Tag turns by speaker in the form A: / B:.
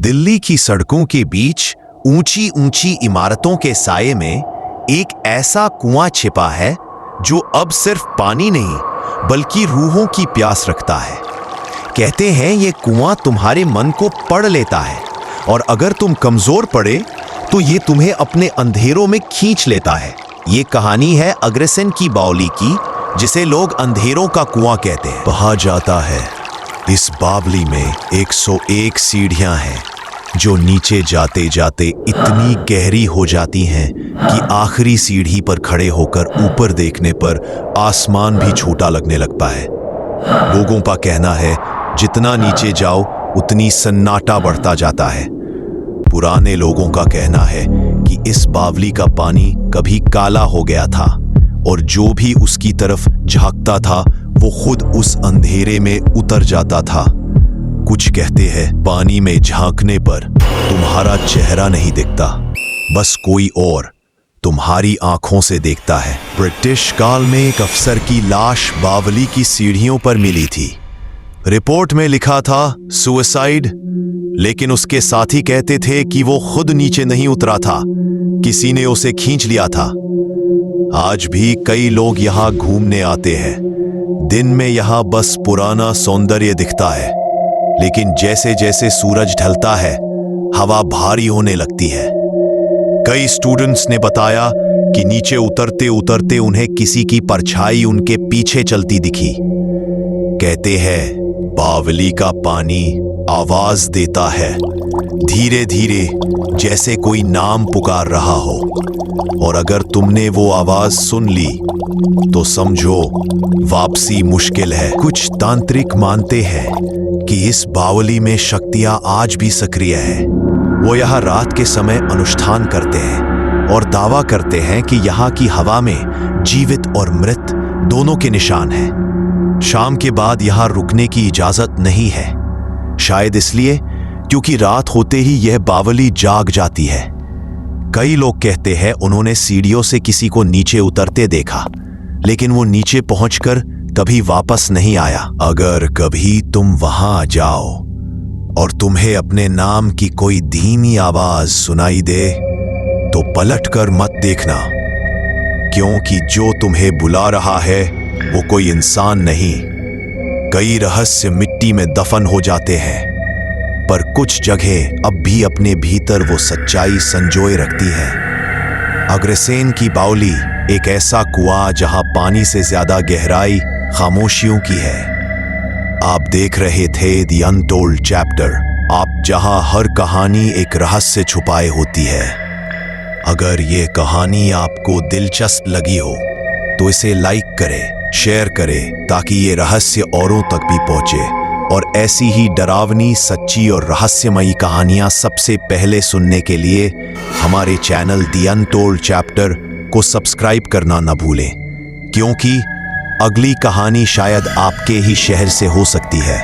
A: दिल्ली की सड़कों के बीच ऊंची ऊंची इमारतों के साये में एक ऐसा कुआं छिपा है जो अब सिर्फ पानी नहीं बल्कि रूहों की प्यास रखता है। कहते हैं ये कुआं तुम्हारे मन को पढ़ लेता है और अगर तुम कमजोर पड़े तो ये तुम्हें अपने अंधेरों में खींच लेता है। ये कहानी है अग्रसेन की बावली की, जिसे लोग अंधेरों का कुआं कहते हैं। कहा जाता है इस बावली में 101 सीढ़ियां हैं जो नीचे जाते जाते इतनी गहरी हो जाती हैं कि आखिरी सीढ़ी पर खड़े होकर ऊपर देखने पर आसमान भी छोटा लगने लगता है। लोगों का कहना है जितना नीचे जाओ उतनी सन्नाटा बढ़ता जाता है। पुराने लोगों का कहना है कि इस बावली का पानी कभी काला हो गया था और जो भी उसकी तरफ झांकता था वो खुद उस अंधेरे में उतर जाता था। कुछ कहते हैं पानी में झांकने पर तुम्हारा चेहरा नहीं दिखता, बस कोई और तुम्हारी आंखों से देखता है। ब्रिटिश काल में एक अफसर की लाश बावली की सीढ़ियों पर मिली थी। रिपोर्ट में लिखा था सुसाइड, लेकिन उसके साथी कहते थे कि वो खुद नीचे नहीं उतरा था, किसी ने उसे खींच लिया था। आज भी कई लोग यहाँ घूमने आते हैं। दिन में यहाँ बस पुराना सौंदर्य दिखता है, लेकिन जैसे जैसे सूरज ढलता है हवा भारी होने लगती है। कई स्टूडेंट्स ने बताया कि नीचे उतरते उतरते उन्हें किसी की परछाई उनके पीछे चलती दिखी। कहते हैं बावली का पानी आवाज देता है, धीरे धीरे, जैसे कोई नाम पुकार रहा हो, और अगर तुमने वो आवाज सुन ली तो समझो वापसी मुश्किल है। कुछ तांत्रिक मानते हैं कि इस बावली में शक्तियां आज भी सक्रिय है। वो यहाँ रात के समय अनुष्ठान करते हैं और दावा करते हैं कि यहाँ की हवा में जीवित और मृत दोनों के निशान हैं। शाम के बाद यहाँ रुकने की इजाजत नहीं है, शायद इसलिए क्योंकि रात होते ही यह बावली जाग जाती है। कई लोग कहते हैं उन्होंने सीढ़ियों से किसी को नीचे उतरते देखा, लेकिन वो नीचे पहुंचकर कभी वापस नहीं आया। अगर कभी तुम वहां जाओ और तुम्हें अपने नाम की कोई धीमी आवाज सुनाई दे तो पलटकर मत देखना, क्योंकि जो तुम्हें बुला रहा है वो कोई इंसान नहीं। कई रहस्य मिट्टी में दफन हो जाते हैं, पर कुछ जगह अब भी अपने भीतर वो सच्चाई संजोए रखती है। अग्रसेन की बावली एक ऐसा कुआं जहां पानी से ज्यादा गहराई खामोशियों की है। आप देख रहे थे द अनटोल्ड चैप्टर, आप जहां हर कहानी एक रहस्य छुपाए होती है। अगर ये कहानी आपको दिलचस्प लगी हो तो इसे लाइक करें, शेयर करें, ताकि ये रहस्य औरों तक भी पहुंचे और ऐसी ही डरावनी, सच्ची और रहस्यमयी कहानियां सबसे पहले सुनने के लिए हमारे चैनल द अनटोल्ड चैप्टर को सब्सक्राइब करना न भूलें, क्योंकि अगली कहानी शायद आपके ही शहर से हो सकती है।